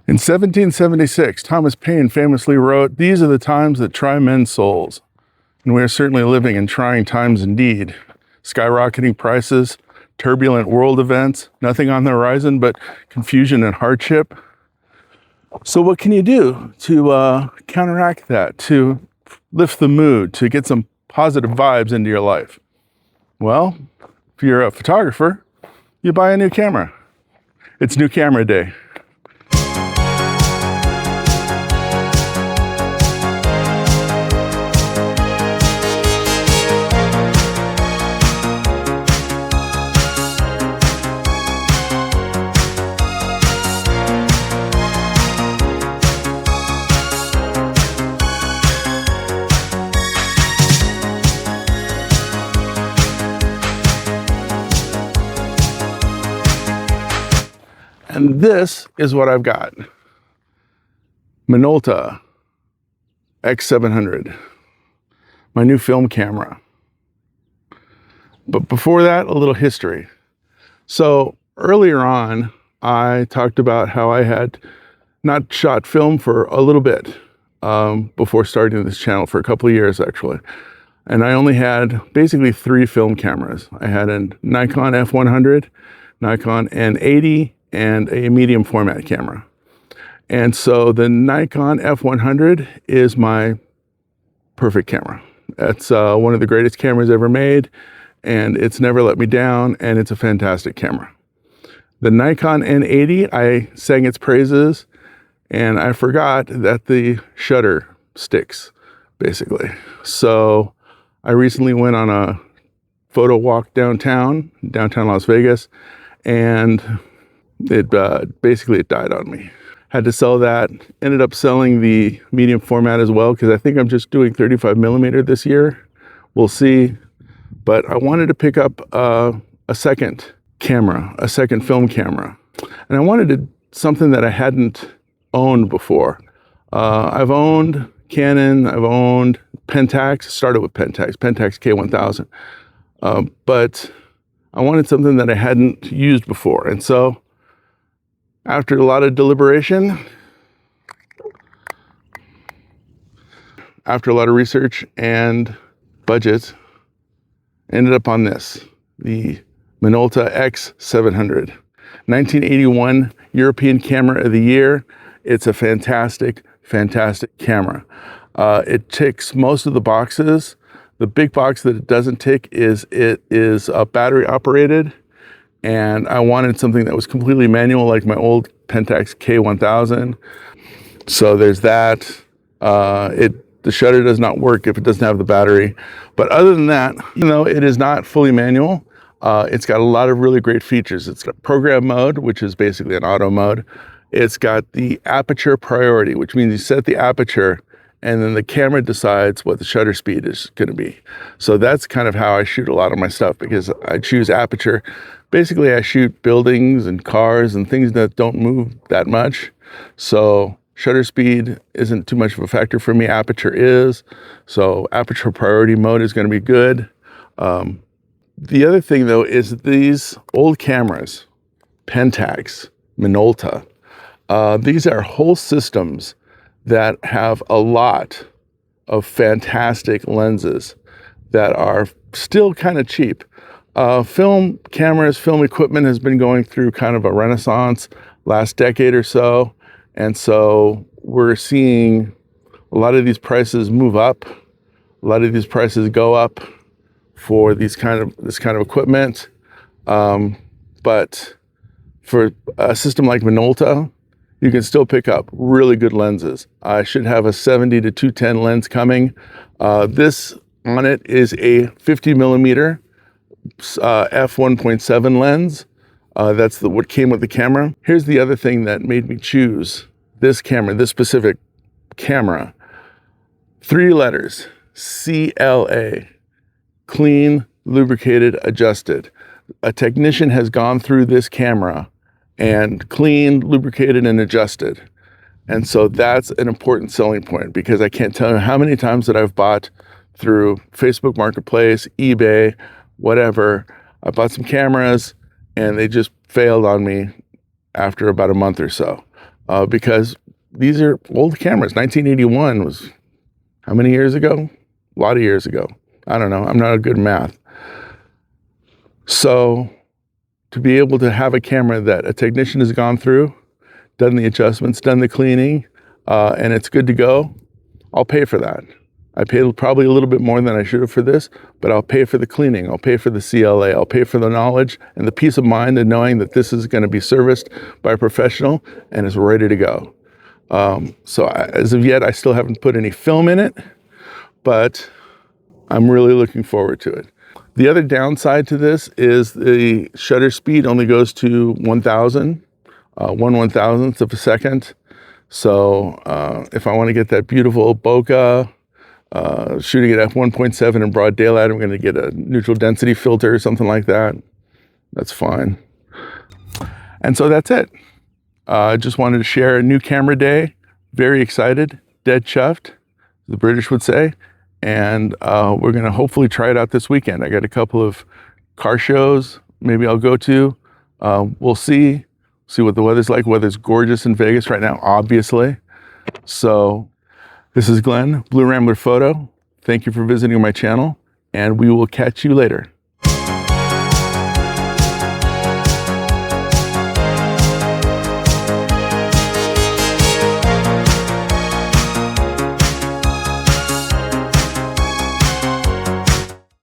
In 1776, Thomas Paine famously wrote, "These are the times that try men's souls." And we are certainly living in trying times indeed. Skyrocketing prices, turbulent world events, nothing on the horizon but confusion and hardship. So what can you do to counteract that, to lift the mood, to get some positive vibes into your life? Well, if you're a photographer, you buy a new camera. It's new camera day. And this is what I've got. Minolta X-700, my new film camera. But before that, a little history. So earlier on, I talked about how I had not shot film for a little bit before starting this channel, for a couple of years actually. And I only had basically 3 film cameras. I had a Nikon F100, Nikon N80, and a medium format camera. And so the Nikon F100 is my perfect camera. That's one of the greatest cameras ever made, and it's never let me down, and it's a fantastic camera. The Nikon N80, I sang its praises, and I forgot that the shutter sticks, basically. So I recently went on a photo walk downtown Las Vegas, and it died on me. Had to sell that. Ended up selling the medium format as well, because I think I'm just doing 35 millimeter this year. We'll see. But I wanted to pick up a second camera, a second film camera. And I wanted something that I hadn't owned before. I've owned Canon, I've owned Pentax, started with Pentax K1000. But I wanted something that I hadn't used before. And so after a lot of deliberation, after a lot of research and budget, ended up on this, the Minolta X-700. 1981 European Camera of the Year. It's a fantastic, fantastic camera. It ticks most of the boxes. The big box that it doesn't tick is it is battery operated. And I wanted something that was completely manual, like my old Pentax K1000. So there's that. The shutter does not work if it doesn't have the battery. But other than that, it is not fully manual. It's got a lot of really great features. It's got program mode, which is basically an auto mode. It's got the aperture priority, which means you set the aperture and then the camera decides what the shutter speed is going to be. So that's kind of how I shoot a lot of my stuff, because I choose aperture. Basically, I shoot buildings and cars and things that don't move that much. So shutter speed isn't too much of a factor for me. Aperture is. So aperture priority mode is going to be good. The other thing, though, is these old cameras, Pentax, Minolta, these are whole systems that have a lot of fantastic lenses that are still kind of cheap. Film cameras, film equipment has been going through kind of a renaissance last decade or so. And so we're seeing a lot of these prices move up. A lot of these prices go up for this kind of equipment. But for a system like Minolta, you can still pick up really good lenses. I should have a 70 to 210 lens coming. This on it is a 50 millimeter f1.7 lens. That's what came with the camera. Here's the other thing that made me choose this camera, this specific camera. 3 letters, CLA, clean, lubricated, adjusted. A technician has gone through this camera and cleaned, lubricated, and adjusted. And so that's an important selling point, because I can't tell you how many times that I've bought through Facebook Marketplace, eBay, whatever. I bought some cameras and they just failed on me after about a month or so. because these are old cameras. 1981 was how many years ago? A lot of years ago. I don't know. I'm not a good math. So to be able to have a camera that a technician has gone through, done the adjustments, done the cleaning, and it's good to go, I'll pay for that. I paid probably a little bit more than I should have for this, but I'll pay for the cleaning, I'll pay for the CLA, I'll pay for the knowledge and the peace of mind of knowing that this is going to be serviced by a professional and is ready to go. As of yet, I still haven't put any film in it, but I'm really looking forward to it. The other downside to this is the shutter speed only goes to 1,000, 1/1000th of a second. So if I want to get that beautiful bokeh, shooting it at 1.7 in broad daylight, I'm going to get a neutral density filter or something like that. That's fine. And so that's it. I just wanted to share a new camera day. Very excited, dead chuffed, the British would say. And we're going to hopefully try it out this weekend. I got a couple of car shows maybe I'll go to. We'll see what the weather's like. Weather's gorgeous in Vegas right now, obviously. So this is Glenn, Blue Rambler Photo. Thank you for visiting my channel, and we will catch you later.